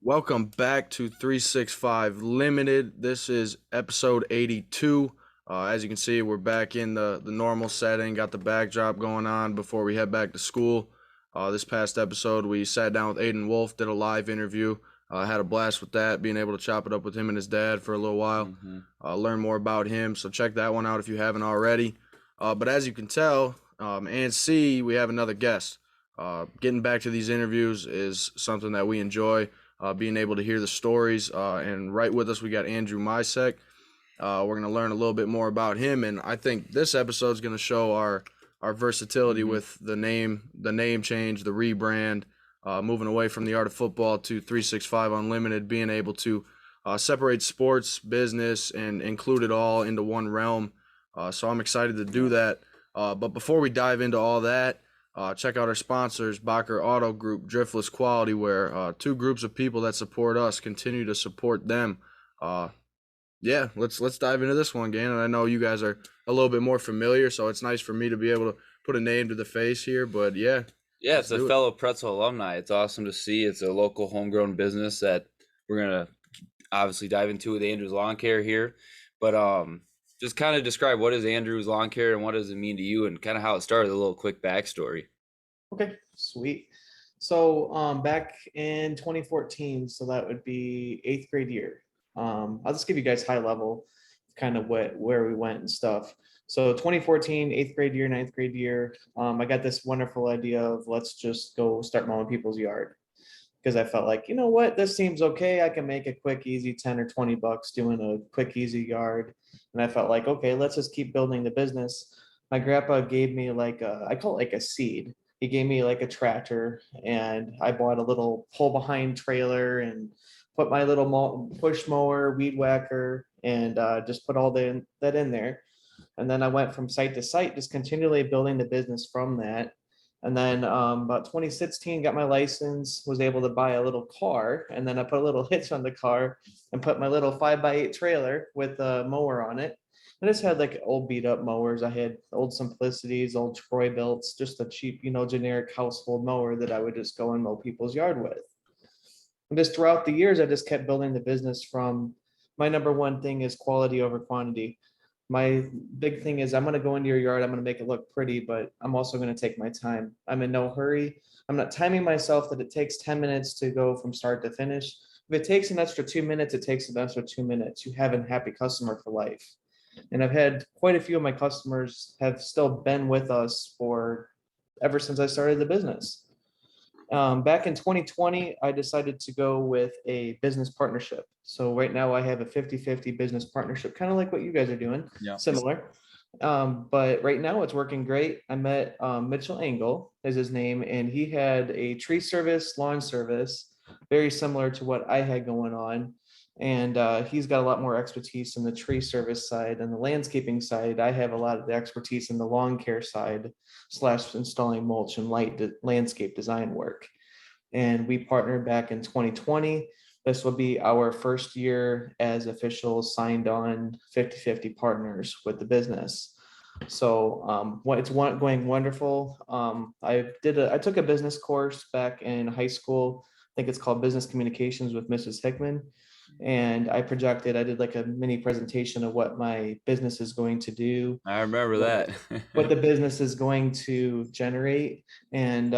Welcome back to 365 Limited. This is episode 82. As you can see, we're back in the normal setting, got the backdrop going on before we head back to school. This past episode, we sat down with Aiden Wolf, did a live interview. Had a blast with that, being able to chop it up with him and his dad for a little while, learn more about him. So check that one out if you haven't already. But as you can tell and see, we have another guest. Getting back to these interviews is something that we enjoy. Being able to hear the stories, and right with us we got Andrew Misek. We're going to learn a little bit more about him, and I think this episode is going to show our versatility with the name change, the rebrand, moving away from the art of football to 365 Unlimited, being able to separate sports, business, and include it all into one realm. So I'm excited to do that. But before we dive into all that, check out our sponsors, Bocker Auto Group, Driftless Quality, where two groups of people that support us continue to support them. Let's dive into this one, Gannon. I know you guys are a little bit more familiar, so it's nice for me to be able to put a name to the face here. But yeah, it's a fellow Pretzel alumni. It's awesome to see. It's a local homegrown business that we're gonna obviously dive into with Andrew's Lawn Care here. But just kind of describe what is Andrew's Lawn Care and what does it mean to you, and kind of how it started. A little quick backstory. Okay, sweet. So back in 2014, so that would be 8th grade year. I'll just give you guys high level, kind of where we went and stuff. So 2014, 8th grade year, 9th grade year, I got this wonderful idea of let's just go start mowing people's yard. Because I felt like, you know what, this seems okay. I can make a quick, easy 10 or 20 bucks doing a quick, easy yard. And I felt like, okay, let's just keep building the business. My grandpa gave me I call it like a seed. He gave me like a tractor, and I bought a little pull behind trailer and put my little push mower, weed whacker, and just put all that in there. And then I went from site to site, just continually building the business from that. And then about 2016, got my license, was able to buy a little car. And then I put a little hitch on the car and put my little 5x8 trailer with a mower on it. I just had like old beat up mowers. I had old Simplicities, old Troy Builts, just a cheap, generic household mower that I would just go and mow people's yard with. And just throughout the years, I just kept building the business from my number one thing is quality over quantity. My big thing is I'm going to go into your yard. I'm going to make it look pretty, but I'm also going to take my time. I'm in no hurry. I'm not timing myself that it takes 10 minutes to go from start to finish. If it takes an extra 2 minutes, it takes an extra 2 minutes. You have a happy customer for life. And I've had quite a few of my customers have still been with us for ever since I started the business. Back in 2020, I decided to go with a business partnership. So right now I have a 50-50 business partnership, kind of like what you guys are doing, similar. But right now it's working great. I met Mitchell Engel is his name, and he had a tree service, lawn service, very similar to what I had going on. And he's got a lot more expertise in the tree service side and the landscaping side. I have a lot of the expertise in the lawn care side / installing mulch and light landscape design work. And we partnered back in 2020. This will be our first year as official signed on 50-50 partners with the business. So it's going wonderful. I took a business course back in high school. I think it's called Business Communications with Mrs. Hickman. And I did like a mini presentation of what my business is going to do. I remember that. What the business is going to generate. And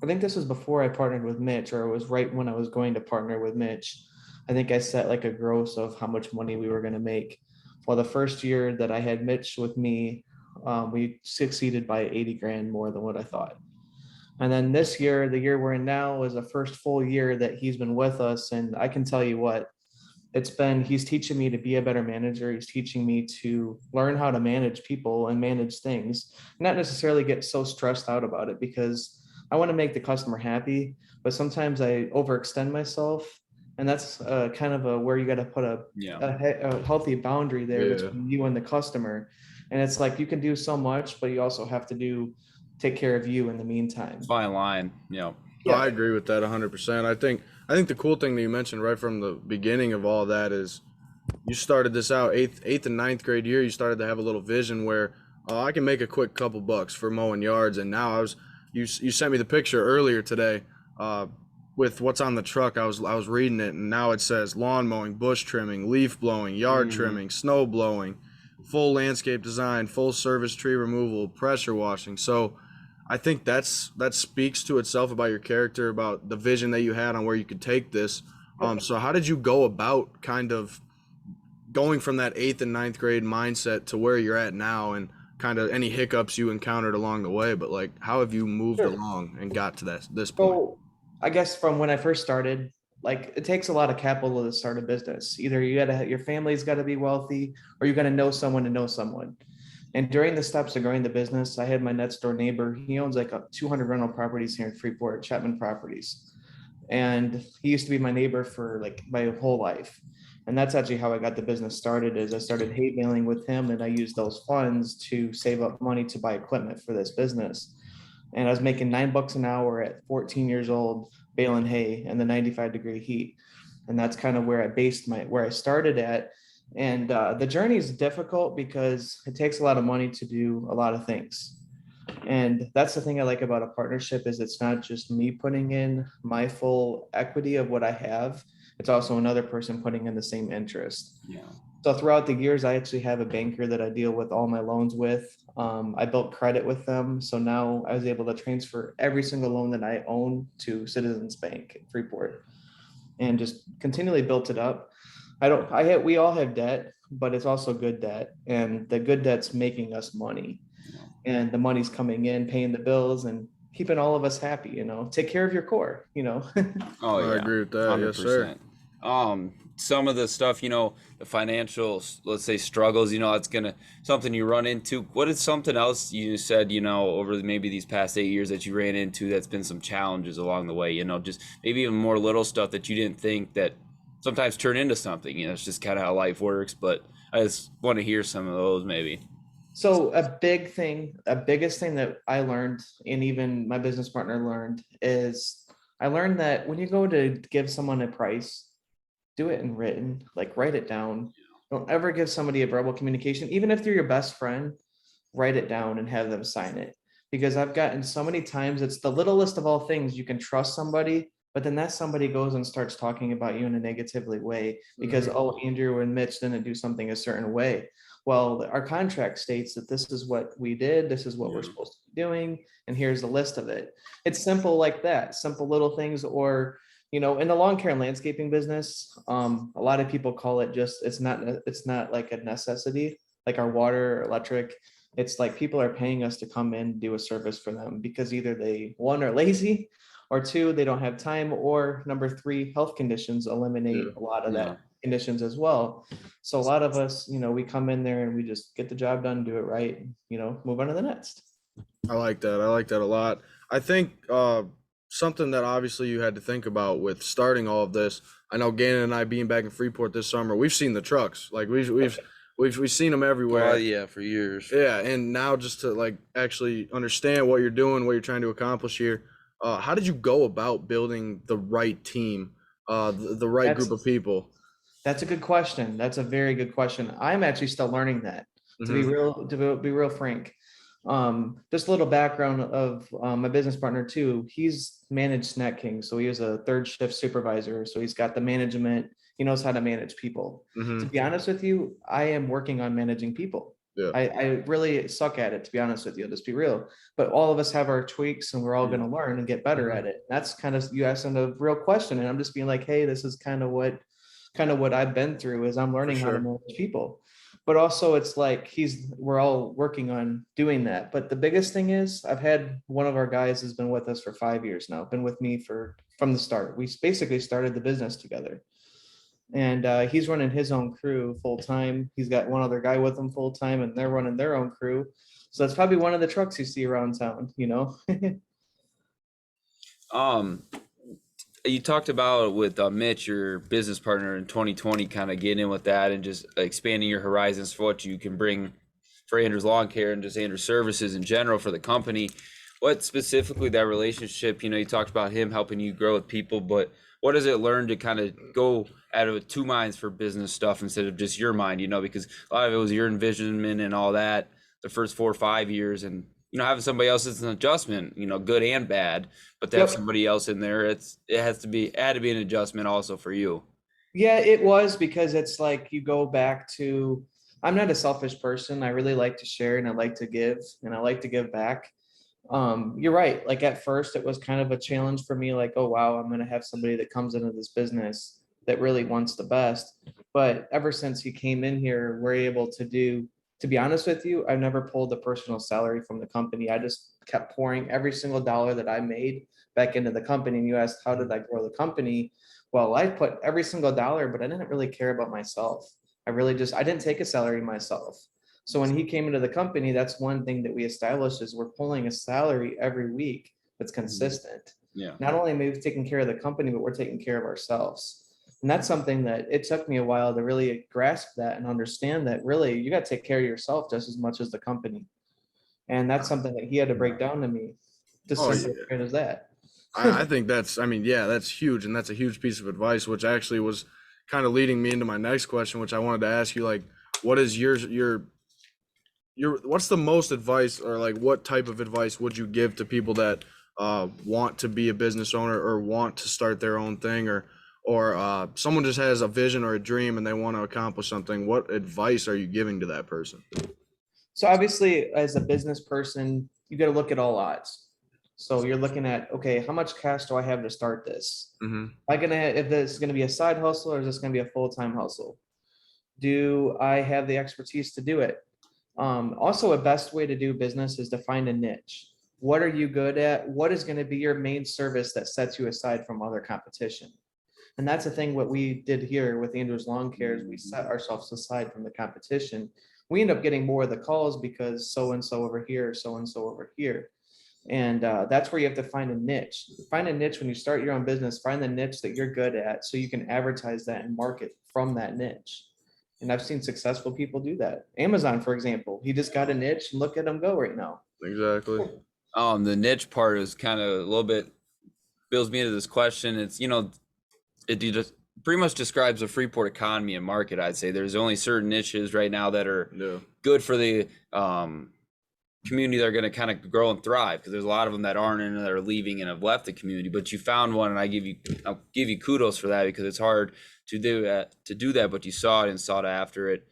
I think this was before I partnered with Mitch, or it was right when I was going to partner with Mitch. I think I set like a gross of how much money we were going to make. Well, the first year that I had Mitch with me, we succeeded by 80 grand more than what I thought. And then this year, the year we're in now, is the first full year that he's been with us. And I can tell you what, he's teaching me to be a better manager. He's teaching me to learn how to manage people and manage things, not necessarily get so stressed out about it, because I want to make the customer happy, but sometimes I overextend myself. And that's kind of where you got to put a healthy boundary there between you and the customer. And it's like, you can do so much, but you also have to take care of you in the meantime. Fine line. I agree with that 100%. I think the cool thing that you mentioned right from the beginning of all that is you started this out eighth and ninth grade year. You started to have a little vision where I can make a quick couple bucks for mowing yards. And now you sent me the picture earlier today. with what's on the truck, I was reading it, and now it says lawn mowing, bush trimming, leaf blowing, yard trimming, snow blowing, full landscape design, full service tree removal, pressure washing. So I think that speaks to itself about your character, about the vision that you had on where you could take this. So how did you go about kind of going from that 8th and 9th grade mindset to where you're at now, and kind of any hiccups you encountered along the way, but like how have you moved along and got to this point? So I guess from when I first started, like it takes a lot of capital to start a business. Either you gotta your family's got to be wealthy, or you got to know someone to know someone. And during the steps of growing the business, I had my next door neighbor. He owns like 200 rental properties here in Freeport, Chapman Properties, and he used to be my neighbor for like my whole life. And that's actually how I got the business started. Is I started hay baling with him, and I used those funds to save up money to buy equipment for this business. And I was making $9 an hour at 14 years old, baling hay in the 95-degree heat. And that's kind of where I started at. And the journey is difficult because it takes a lot of money to do a lot of things. And that's the thing I like about a partnership, is it's not just me putting in my full equity of what I have. It's also another person putting in the same interest. Yeah. So throughout the years, I actually have a banker that I deal with all my loans with. I built credit with them. So now I was able to transfer every single loan that I own to Citizens Bank in Freeport, and just continually built it up. We all have debt, but it's also good debt. And the good debt's making us money, and the money's coming in, paying the bills and keeping all of us happy, take care of your core, Oh yeah, I agree with that. Yes, sir. Some of the stuff, the financial, let's say, struggles, it's gonna something you run into. What is something else you said, over maybe these past 8 years that you ran into that's been some challenges along the way, just maybe even more little stuff that you didn't think that sometimes turn into something, it's just kind of how life works. But I just want to hear some of those maybe. So biggest thing that I learned, and even my business partner learned, is I learned that when you go to give someone a price, do it in written, like write it down. Don't ever give somebody a verbal communication, even if they're your best friend. Write it down and have them sign it. Because I've gotten so many times, it's the littlest of all things. You can trust somebody, but then that somebody goes and starts talking about you in a negatively way because, oh, Andrew and Mitch didn't do something a certain way. Well, our contract states that this is what we did, this is what we're supposed to be doing, and here's the list of it. It's simple like that, simple little things. Or in the lawn care and landscaping business, a lot of people call it just, it's not like a necessity, like our water, electric. It's like people are paying us to come in and do a service for them because either they, one, are lazy, or two, they don't have time, or number three, health conditions eliminate a lot of that conditions as well. So a lot of us, we come in there and we just get the job done, do it right, move on to the next. I like that. I like that a lot. I think something that obviously you had to think about with starting all of this. I know Gannon and I being back in Freeport this summer, we've seen the trucks. Like we've seen them everywhere. Oh yeah, for years. Yeah, and now just to like actually understand what you're doing, what you're trying to accomplish here. How did you go about building the right team, the right group of people? That's a good question. That's a very good question. I'm actually still learning that, to be real frank. Just a little background of my business partner too. He's managed Snack King, so he was a third shift supervisor. So he's got the management. He knows how to manage people. To be honest with you, I am working on managing people. Yeah. I really suck at it, to be honest with you. Let's be real. But all of us have our tweaks, and we're all going to learn and get better at it. That's kind of, you asked a real question, and I'm just being like, hey, this is kind of what I've been through, is I'm learning how to manage people. But also it's like we're all working on doing that. But the biggest thing is, I've had one of our guys has been with us for 5 years now, been with me from the start. We basically started the business together. And he's running his own crew full time. He's got one other guy with him full time, and they're running their own crew. So that's probably one of the trucks you see around town, You talked about with Mitch, your business partner, in 2020, kind of getting in with that and just expanding your horizons for what you can bring for Andrew's Lawn Care and just Andrew's services in general for the company. What specifically that relationship, you talked about him helping you grow with people, but what does it learn to kind of go out of two minds for business stuff instead of just your mind, because a lot of it was your envisionment and all that the first 4 or 5 years, and having somebody else is an adjustment, good and bad, but to have Yep. somebody else in there, it had to be an adjustment also for you. Yeah, it was, because it's like you go back to, I'm not a selfish person. I really like to share and I like to give and I like to give back. You're right. Like at first it was kind of a challenge for me, like, oh wow, I'm gonna have somebody that comes into this business that really wants the best. But ever since he came in here, we're able to be honest with you, I've never pulled a personal salary from the company. I just kept pouring every single dollar that I made back into the company. And you asked, how did I grow the company? Well, I put every single dollar, but I didn't really care about myself. I didn't take a salary myself. So when he came into the company, that's one thing that we established is we're pulling a salary every week that's consistent. Yeah. Not only maybe taking care of the company, but we're taking care of ourselves. And that's something that it took me a while to really grasp that and understand that really you got to take care of yourself just as much as the company. And that's something that he had to break down to me. Just Oh, simple yeah. as that. I think that's huge, and that's a huge piece of advice, which actually was kind of leading me into my next question, which I wanted to ask you, like, what is what's the most advice, or like what type of advice would you give to people that want to be a business owner or want to start their own thing, or someone just has a vision or a dream and they want to accomplish something? What advice are you giving to that person? So obviously, as a business person, you got to look at all odds. So you're looking at, okay, how much cash do I have to start this? Mm-hmm. If this is going to be a side hustle or is this going to be a full-time hustle? Do I have the expertise to do it? Also, a best way to do business is to find a niche. What are you good at? What is going to be your main service that sets you aside from other competition? And that's the thing, what we did here with Andrew's Lawn Care is we set ourselves aside from the competition. We end up getting more of the calls because so-and-so over here, so-and-so over here. And that's where you have to find a niche. Find a niche when you start your own business, find the niche that you're good at so you can advertise that and market from that niche. And I've seen successful people do that. Amazon, for example, he just got a niche and look at him go right now. Exactly. The niche part is kind of a little bit builds me into this question. It's, it just pretty much describes the Freeport economy and market. I'd say there's only certain niches right now that are good for the community that are going to kind of grow and thrive, because there's a lot of them that aren't in, that are leaving and have left the community. But you found one, and I'll give you kudos for that, because it's hard to do that, but you saw it and sought after it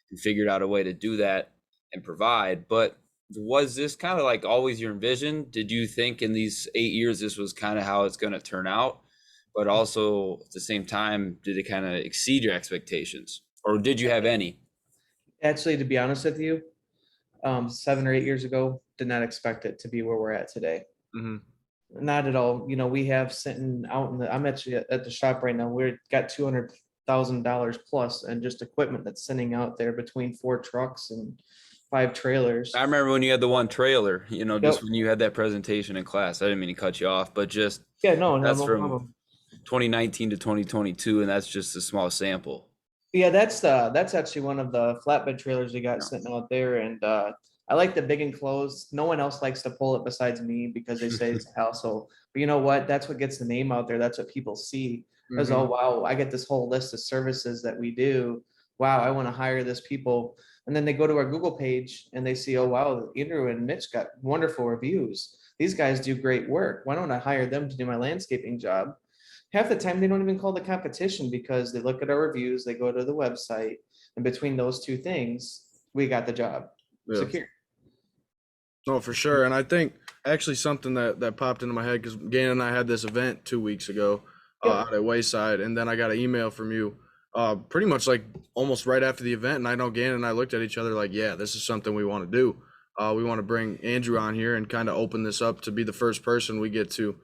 and figured out a way to do that and provide. But was this kind of like always your vision? Did you think in these 8 years this was kind of how it's going to turn out? But also at the same time, did it kind of exceed your expectations, or did you have any? Actually, to be honest with you, 7 or 8 years ago, did not expect it to be where we're at today. Mm-hmm. Not at all. We have sitting out I'm actually at the shop right now. We've got $200,000 plus and just equipment that's sitting out there between 4 trucks and 5 trailers. I remember when you had the one trailer, just Yep. when you had that presentation in class. I didn't mean to cut you off, but just Yeah, no that's from problem. 2019 to 2022, and that's just a small sample. Yeah, that's actually one of the flatbed trailers we got sitting out there, and I like the big enclosed. No one else likes to pull it besides me because they say it's a hassle. But you know what? That's what gets the name out there. That's what people see. As oh wow, I get this whole list of services that we do. Wow, I want to hire this people. And then they go to our Google page and they see, oh wow, Andrew and Mitch got wonderful reviews. These guys do great work. Why don't I hire them to do my landscaping job? Half the time they don't even call the competition because they look at our reviews, they go to the website, and between those two things, we got the job secure. No, for sure. And I think actually something that popped into my head, because Gannon and I had this event 2 weeks ago out at Wayside, and then I got an email from you pretty much like almost right after the event. And I know Gannon and I looked at each other like, yeah, this is something we want to do. We want to bring Andrew on here and kind of open this up to be the first person we get to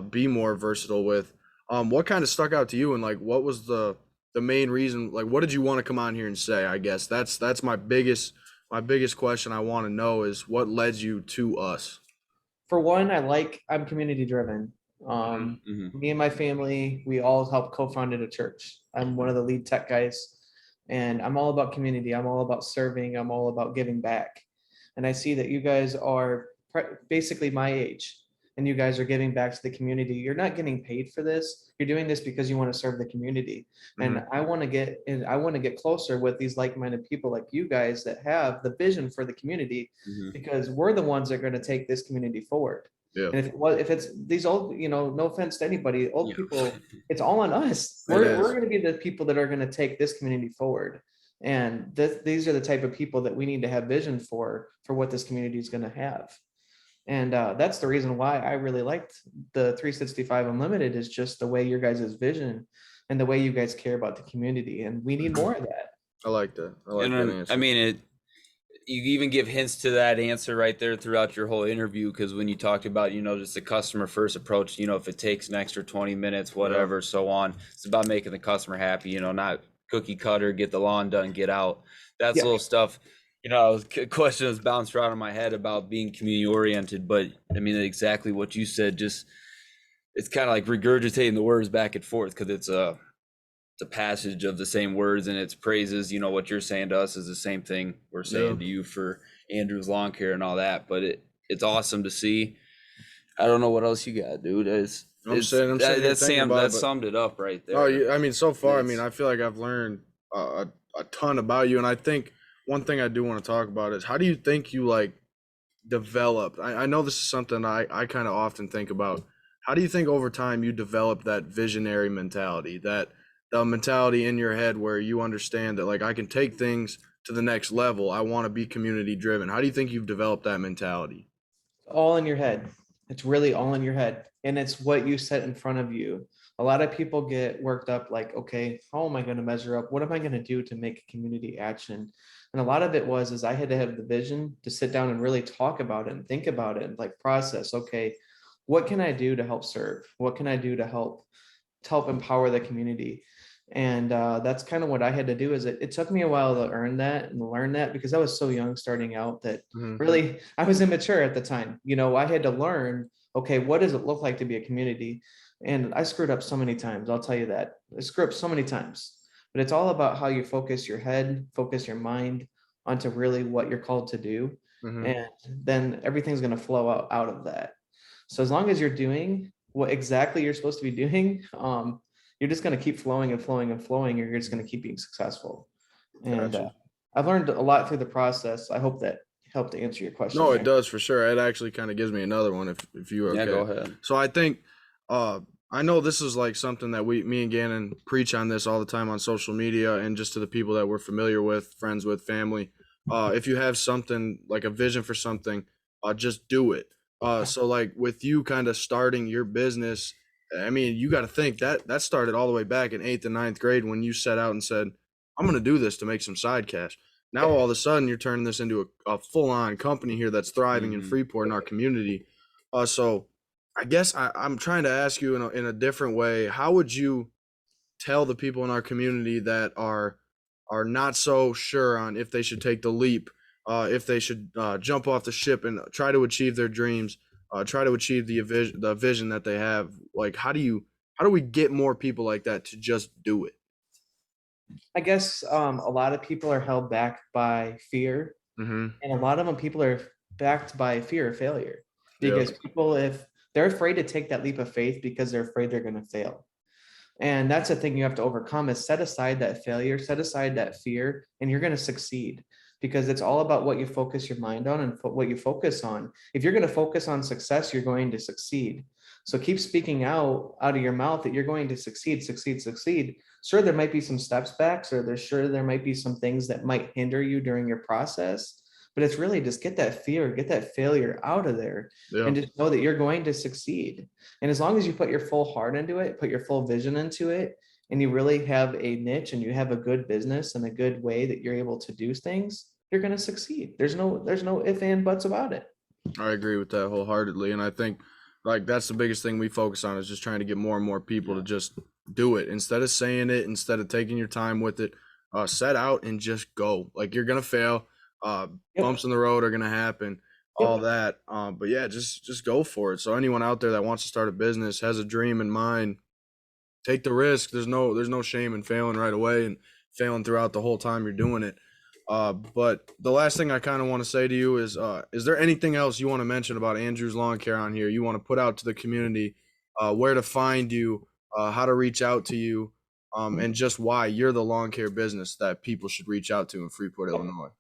be more versatile with. What kind of stuck out to you, and like what was the main reason? Like, what did you want to come on here and say? I guess that's my biggest question I want to know is what led you to us. For one, I'm community driven. Me and my family, we all helped co-founded a church. I'm one of the lead tech guys, and I'm all about community. I'm all about serving. I'm all about giving back. And I see that you guys are basically my age. and you guys are giving back to the community. You're not getting paid for this. You're doing this because you want to serve the community. And I want to get closer with these like-minded people like you guys that have the vision for the community, because we're the ones that are going to take this community forward. Yeah. And if it's these old, no offense to anybody, old people, it's all on us. It We're is. going to be the people that are going to take this community forward. And these are the type of people that we need to have vision for what this community is going to have. And that's the reason why I really liked the 365 Unlimited, is just the way your guys' vision and the way you guys care about the community. And we need more of that. I like that. I like that answer. I mean, you even give hints to that answer right there throughout your whole interview, because when you talked about, just the customer first approach, if it takes an extra 20 minutes, whatever, so on, it's about making the customer happy, not cookie cutter, get the lawn done, get out. That's little stuff. A question that's bounced around in my head about being community oriented, but I mean, exactly what you said, just, it's kind of like regurgitating the words back and forth, because it's a passage of the same words, and it's praises. What you're saying to us is the same thing we're saying to you for Andrew's Lawn Care and all that, but it's awesome to see. I don't know what else you got, dude. That summed it up right there. Oh, I mean, so far, I feel like I've learned a ton about you, and I think one thing I do want to talk about is, how do you think you developed? I know this is something I kind of often think about. How do you think over time you developed that visionary mentality, that the mentality in your head where you understand that I can take things to the next level? I want to be community driven. How do you think you've developed that mentality? All in your head. It's really all in your head. And it's what you set in front of you. A lot of people get worked up okay, how am I going to measure up? What am I going to do to make community action? And a lot of it is I had to have the vision to sit down and really talk about it and think about it and process, okay, what can I do to help serve? What can I do to help empower the community? And that's kind of what I had to do. Is it took me a while to earn that and learn that, because I was so young starting out that really I was immature at the time. I had to learn, okay, what does it look like to be a community? And I screwed up so many times. I'll tell you that. I screwed up so many times. But it's all about how you focus your head, focus your mind onto really what you're called to do. And then everything's going to flow out of that. So as long as you're doing what exactly you're supposed to be doing, you're just going to keep flowing and flowing and flowing. You're just going to keep being successful. And I've learned a lot through the process. I hope that helped to answer your question. No, it does for sure. It actually kind of gives me another one if you are okay. Yeah, go ahead. So I think I know this is something that me and Gannon preach on this all the time on social media, and just to the people that we're familiar with, friends with, family. If you have something a vision for something, just do it. So with you kind of starting your business, you got to think that started all the way back in 8th and 9th grade when you set out and said, I'm going to do this to make some side cash. Now all of a sudden you're turning this into a full-on company here that's thriving in Freeport in our community. So I guess I'm trying to ask you in a different way. How would you tell the people in our community that are not so sure on if they should take the leap, if they should jump off the ship and try to achieve their dreams, try to achieve the vision that they have? How do we get more people like that to just do it? I guess a lot of people are held back by fear, and a lot of them people are backed by fear of failure, because people, if they're afraid to take that leap of faith because they're afraid they're going to fail. And that's the thing you have to overcome, is set aside that failure, set aside that fear, and you're going to succeed, because it's all about what you focus your mind on and what you focus on. If you're going to focus on success, you're going to succeed. So keep speaking out of your mouth that you're going to succeed. Sure, there might be some steps back, or there might be some things that might hinder you during your process, but it's really just get that fear, get that failure out of there, and just know that you're going to succeed. And as long as you put your full heart into it, put your full vision into it, and you really have a niche and you have a good business and a good way that you're able to do things, you're going to succeed. There's no ifs and buts about it. I agree with that wholeheartedly. And I think that's the biggest thing we focus on, is just trying to get more and more people to just do it. Instead of saying it, instead of taking your time with it, set out and just go. You're going to fail. Bumps in the road are going to happen, all that. But yeah, just go for it. So anyone out there that wants to start a business, has a dream in mind, take the risk. There's no shame in failing right away and failing throughout the whole time you're doing it. But the last thing I kind of want to say to you is there anything else you want to mention about Andrew's Lawn Care on here? You want to put out to the community, where to find you, how to reach out to you, and just why you're the lawn care business that people should reach out to in Freeport, Illinois.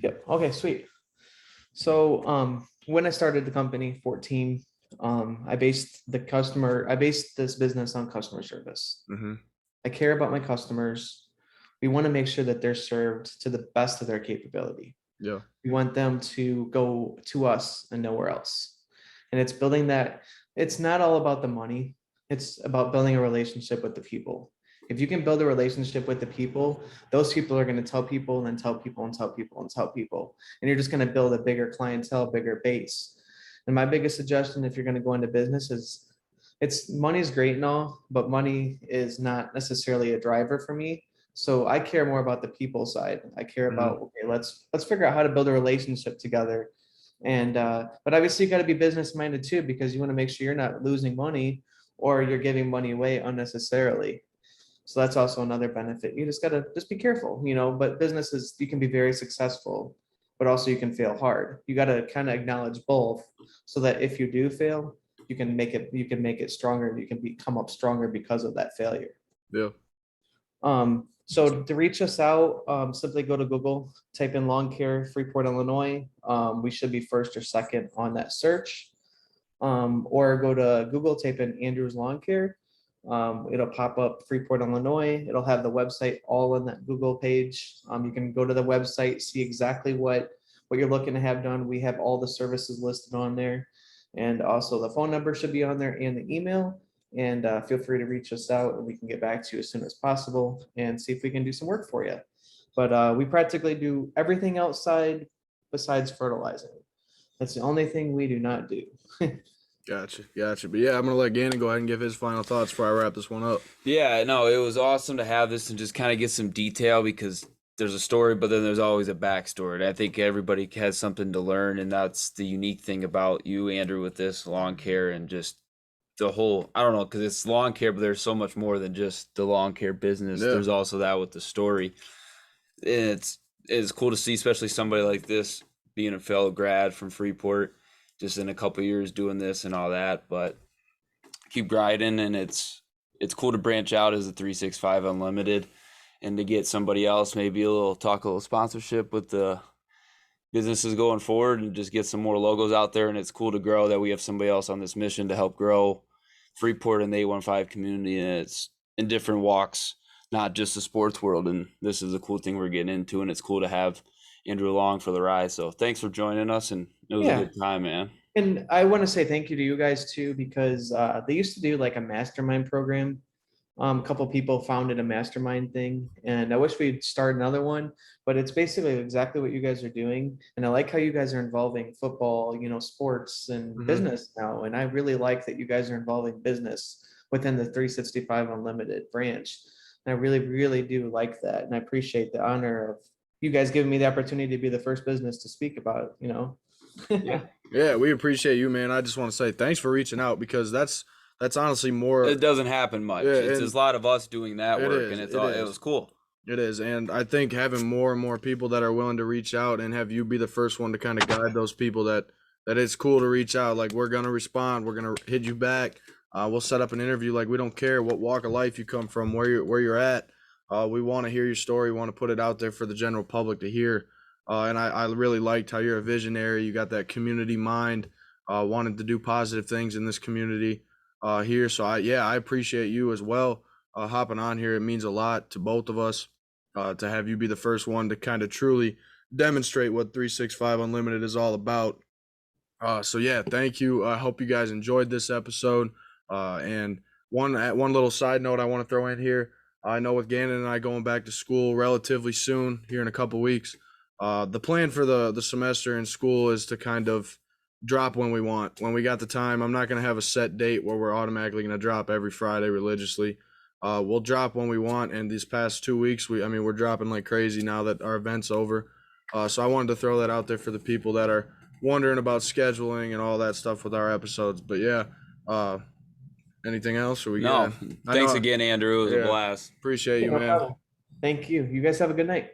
Yep. Okay, sweet. So when I started the company 14, I based this business on customer service. Mm-hmm. I care about my customers. We want to make sure that they're served to the best of their capability. Yeah. We want them to go to us and nowhere else. And it's building that. It's not all about the money. It's about building a relationship with the people. If you can build a relationship with the people, those people are going to tell people and then tell people and tell people and tell people. And you're just going to build a bigger clientele, bigger base. And my biggest suggestion, if you're going to go into business, is money's great and all, but money is not necessarily a driver for me. So I care more about the people side. I care about, okay, let's figure out how to build a relationship together. And but obviously you got to be business minded too, because you want to make sure you're not losing money or you're giving money away unnecessarily. So that's also another benefit. You just got to be careful, but businesses, you can be very successful, but also you can fail hard. You got to kind of acknowledge both so that if you do fail, you can make it stronger. You can come up stronger because of that failure. Yeah. So to reach us out, simply go to Google, type in Lawncare, Freeport, Illinois. We should be first or second on that search. Or go to Google, type in Andrew's Lawn Care. It'll pop up Freeport, Illinois. It'll have the website all in that Google page. You can go to the website, see exactly what you're looking to have done. We have all the services listed on there. And also the phone number should be on there and the email. And feel free to reach us out and we can get back to you as soon as possible and see if we can do some work for you. But we practically do everything outside besides fertilizing. That's the only thing we do not do. Gotcha. But yeah, I'm going to let Gannon go ahead and give his final thoughts before I wrap this one up. Yeah, no, it was awesome to have this and just kind of get some detail, because there's a story, but then there's always a backstory. And I think everybody has something to learn, and that's the unique thing about you, Andrew, with this lawn care and just the whole, I don't know, because it's lawn care, but there's so much more than just the lawn care business. Yeah. There's also that with the story. And it's cool to see, especially somebody like this being a fellow grad from Freeport, just in a couple of years doing this and all that. But keep grinding, and it's cool to branch out as a 365 Unlimited and to get somebody else, maybe a little sponsorship with the businesses going forward, and just get some more logos out there. And it's cool to grow that we have somebody else on this mission to help grow Freeport and the 815 community, and it's in different walks, not just the sports world. And this is a cool thing we're getting into, and it's cool to have Andrew along for the ride. So thanks for joining us, and it was a good time, man. And I want to say thank you to you guys too, because they used to do like a mastermind program. A couple people founded a mastermind thing, and I wish we'd start another one, but it's basically exactly what you guys are doing. And I like how you guys are involving football, sports and business now. And I really like that you guys are involving business within the 365 Unlimited branch. And I really, really do like that. And I appreciate the honor of you guys giving me the opportunity to be the first business to speak about it, Yeah, we appreciate you, man. I just want to say thanks for reaching out, because that's honestly more. It doesn't happen much. Yeah, it's a lot of us doing that work, and it was cool. It is, and I think having more and more people that are willing to reach out and have you be the first one to kind of guide those people that it's cool to reach out. Like, we're gonna respond, we're gonna hit you back. We'll set up an interview. Like, we don't care what walk of life you come from, where you're at. We want to hear your story. We want to put it out there for the general public to hear. And I really liked how you're a visionary. You got that community mind, wanted to do positive things in this community here. So I appreciate you as well hopping on here. It means a lot to both of us to have you be the first one to kind of truly demonstrate what 365 Unlimited is all about. So yeah, thank you. I hope you guys enjoyed this episode. And one little side note I want to throw in here. I know with Gannon and I going back to school relatively soon, here in a couple weeks, the plan for the semester in school is to kind of drop when we want. When we got the time, I'm not going to have a set date where we're automatically going to drop every Friday religiously. We'll drop when we want. And these past 2 weeks, we're dropping like crazy now that our event's over. So I wanted to throw that out there for the people that are wondering about scheduling and all that stuff with our episodes. But yeah, anything else? Thanks again, Andrew. It was a blast. Appreciate you, man. Thank you. You guys have a good night.